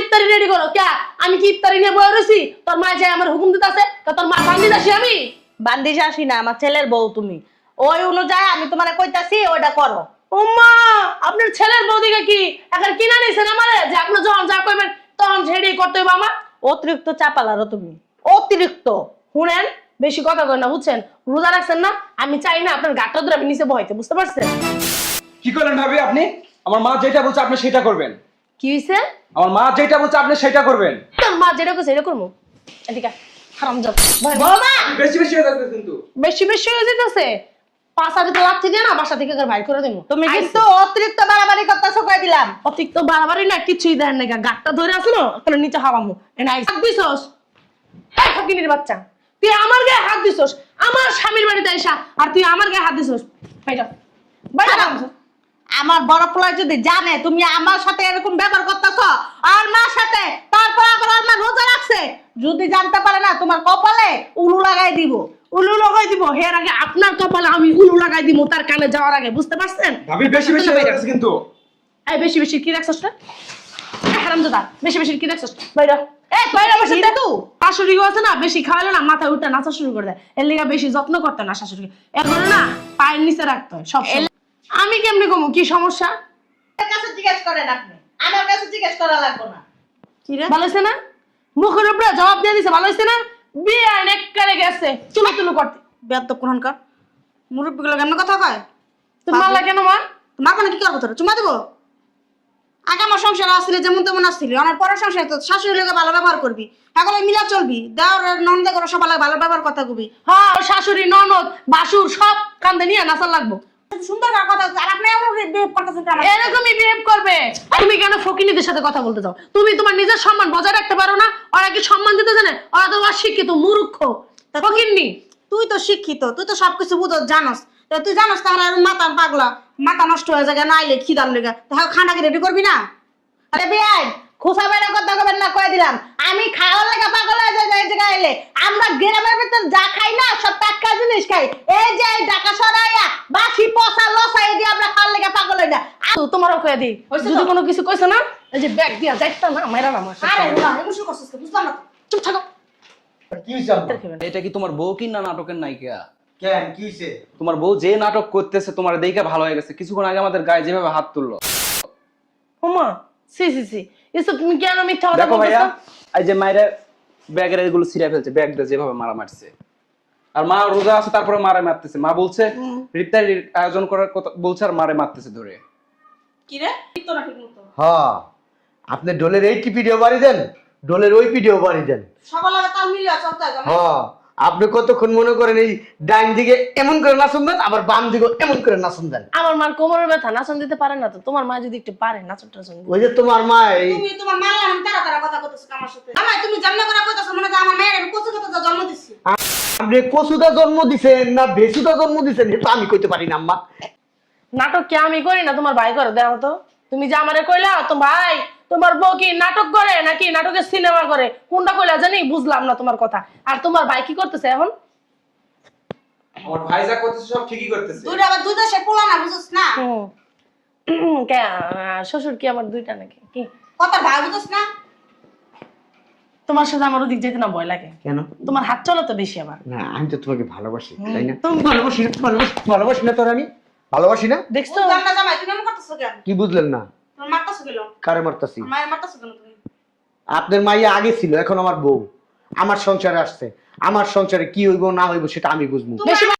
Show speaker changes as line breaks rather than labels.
ইফতারি রেডি করো কে? আমি কি ইফতারি নিয়ে বয়ে রইছি? তোর মা যায় আমার হুকুম দিতেছে, তোর মা বান্দি দাসি আমি?
বান্দিশ আসি না, আমার ছেলের বউ তুমি, ওই অনুযায়ী আমি তোমারে কইতাছি ওইটা করো।
ওম্মা, আপনার ছেলের বৌদিকে কি এখন কিনা নিছেন আমারে যে আপনি যখন যা কইবেন তখন সেটাই করতে হবে আমার?
অতিরিক্ত চাপালারো তুমি, অতিরিক্ত।
শুনেন, বেশি কথা কই না বুঝছেন? রোজা রাখছেন না, আমি চাই না আপনার গাটটা ধরে আমি নিচে বহাইতে, বুঝতে পারছেন?
কি করলেন ভাবি আপনি? আমার মা যেটা বলছে আপনি সেটা করবেন।
কি হইছে?
আমার মা যেটা বলছে আপনি সেটা করবেন।
তোর মা যেটা কইছে সেটা করবো। এদিকে হারামজাদ।
বৌমা,
বেশি বেশি হয়ে যাচ্ছে কিন্তু।
বেশি বেশি হয়ে যেতেছে। পাঁচা দিতে লাচ্ছি দিয়ে না বাসা থেকে বাইর করে দেবো।
তুমি কিন্তু অতিরিক্ত বাড়াবাড়ি করতেছো, কই দিলাম।
অতিরিক্ত বাড়াবাড়ি না, কিছুই দেন না, গাটটা ধরে আসলো তাহলে নিচে হারামু। এনে হাত দিছস, এই ফকিনির বাচ্চা, তুই আমার গায়ে হাত দিছস, আমার স্বামীর বাড়িতে আইসা আর তুই আমার গায়ে হাত দিছস। বাইরে বাইরে হারামজাদ।
আমার বড় পোলা যদি জানে তুমি আমার সাথে এরকম ব্যবহার করতেছ আর মার সাথে, তারপর আবার আমার রোজা রাখছে, যদি জানতে পারে না তোমার কপালে উলু লাগাই দিব।
উলু লাগাই দিব? হের আগে আপনার কপালে আমি উলু লাগাই দিব, তার কানে যাওয়ার আগে, বুঝতে পারছেন?
ভাবি বেশি বেশি হয়ে যাচ্ছে কিন্তু।
এই বেশি বেশি কি রাখছস না? এই হারামজাদা, বেশি বেশি কি রাখছস? বাইরে এই বাইরে বসে
কিন্তু
শাশুড়ি আছে না, বেশি খাওয়ালে না মাথায় উঠে নাচা শুরু করে দেয়। এর লিগা বেশি যত্ন করতে না শাশুড়িকে, এখন না পায়ের নিচে রাখতে হয় সব সময়। আমি কেমনে কমু কি সমস্যা?
আমার কাছে জিজ্ঞেস করেন আপনি, আমার কাছে জিজ্ঞেস করা লাগবে না।
কি রে ভালো হইছে না? মুখের উপরে জবাব দিয়ে দিছে, ভালো হইছে না? বিয়ে নেক করে গেছে তুলো তুলো করতে।
বেয়াদব কোনখানকার মুরব্বিগুলো কেমন কথা কয়?
তুমি মারলা কেন মা?
তোমার মানে কি করবো? তোরা চুমা দেবো? আগে আমার সংসার আসলে যেমন তেমন আসছিলি, আমার পরের সংসার তো শাশুড়ি লোকে ভালো ব্যবহার করবি, এগুলো মিলা চলবি, দেওয়ার নন্দে করে সবাই ভালো ব্যবহার কথা কবি।
হ্যাঁ, ওর শাশুড়ি ননদ বাসুর সব কান্দে নিয়ে নাচার লাগবো।
সুন্দর কথা, আর আপনি এমন বিহেভ করতেছেন কেন?
এরকমই বিহেভ করবে। তুমি কেন ফকিনীদের সাথে কথা বলতে যাও? তুমি তোমার নিজের সম্মান বজায় রাখতে পারো না? ওরা কি সম্মান দিতে জানে? ওরা তো অশিক্ষিত মূর্খ ফকিন্নি।
তুই তো শিক্ষিত, তুই তো সবকিছু বুঝো, জানোস। তা তুই জানোস তাহলে মাথা পাগলা, মাথা নষ্ট হয়ে যায় না আইলে খিদার লেগে, তাহলে খানা কি রেডি করবি না? আরে বিয়াই খোসা বাইরে কথা কবেন না, কয়ে দিলাম আমি খাওয়ার লেগে পাগল হয়ে যায় এই জায়গায় এলে। আমরা গ্রামের ভিতর যা খাই না সব টাটকা জিনিস খাই, এই যে ঢাকা সরাইয়া বাসি পচা লসা এই দিয়ে আমরা খাওয়ার লেগে পাগল হই না।
তোমারও কয়ে দিই, যদি কোনো কিছু কইছে না, এই যে ব্যাগ দিয়া যাইতা না মাইরা না আমার
আরে না এমন করছিস বুঝলাম না।
চুপ থাকো।
কি হইছে আব্বা?
এটা কি তোমার বউ কি না নাটকের নায়িকা?
কেন কি হইছে?
তোমার বউ যে নাটক করতেছে তোমার দেখে ভালো হয়ে গেছে, কিছুক্ষণ আগে আমাদের গায়ে যেভাবে হাত তুললো।
ওমা সি সি সি, এসব তুমি কেন মিথ্যা কথা
দেখো ভাইয়া,
বলতেছো?
এই যে মায়েরা ব্যাগের এগুলো ছিঁড়ে ফেলছে, ব্যাগ দিয়ে যেভাবে মারা মারছে, আর মা রোজা আছে তারপরে মারে মারতেছে। মা বলছে ইফতারির আয়োজন করার কথা বলছে আর মারে মারতেছে ধরে।
কি রে ঠিক তো না ঠিক মতো
হ্যাঁ, আপনি ডোলের এই ভিডিও বাড়ি দেন, ডোলের ওই ভিডিও বাড়ি দেন।
সবার লাগে তাল মিলিয়ে চলতে হবে।
হ্যাঁ, আপনি কতক্ষণ মনে করেন এই ডাইন দিকে এমন করে নাচন দেন, আবার বাম দিকে এমন করে নাচন দেন।
আমার মার কোমরের ব্যথা, নাচন দিতে পারে না, তো তোমার মা যদি একটু পারে নাচন টাচন দিতে।
ওই যে তোমার মা এই
তুমি তোমার মায়ের আমি তারা তারা কথা কইতেছ আমার সাথে। আমার তুমি জানলে করে কইতেছ মনে হয় আমার মায়ের আমি কত কথা জন্ম দিছি।
আপনি কচুদা জন্ম দিছেন না বেসুদা জন্ম দিছেন এটা আমি কইতে পারি না আম্মা।
নাটক কি আমি করি না তোমার ভাই করে? দেখো তো, তুমি যে আমারে কইলা তো ভাই তোমার বউ কি নাটক করে নাকি নাটকের সিনেমা করে, কোনটা কইলা জানি বুঝলাম না তোমার কথা। আর তোমার ভাই কি করতেছে এখন?
আমার ভাই যা করতেছে সব ঠিকই করতেছে।
দুইটা আবার দুই দেশে পোলা না বুঝছ না?
কে শ্বশুর কি আমার দুইটা নাকি? কি
কথা ভাই বুঝছ না?
তোমার সাথে আমার ওদিক যেতে না ভয় লাগে।
কেন?
তোমার হাত চলো তো বেশি আবার।
না আমি তো তোমাকে ভালোবাসি, তাই না?
তুমি
ভালোবাসি না, ভালোবাসি না তোর আমি ভালোবাসি না।
দেখছো
বুঝলাম না জামাই তুমি এমন করতেছ কেন?
কি বুঝলেন না?
তুমি মারতাছ কেন?
কারে মারতাছি?
মায়ের মারতাছ কেন তুমি?
আপনার মাইয়া আগে ছিল, এখন আমার বউ আমার সংসারে আসছে, আমার সংসারে কি হইব না হইব সেটা আমি বুঝবো।
বেশি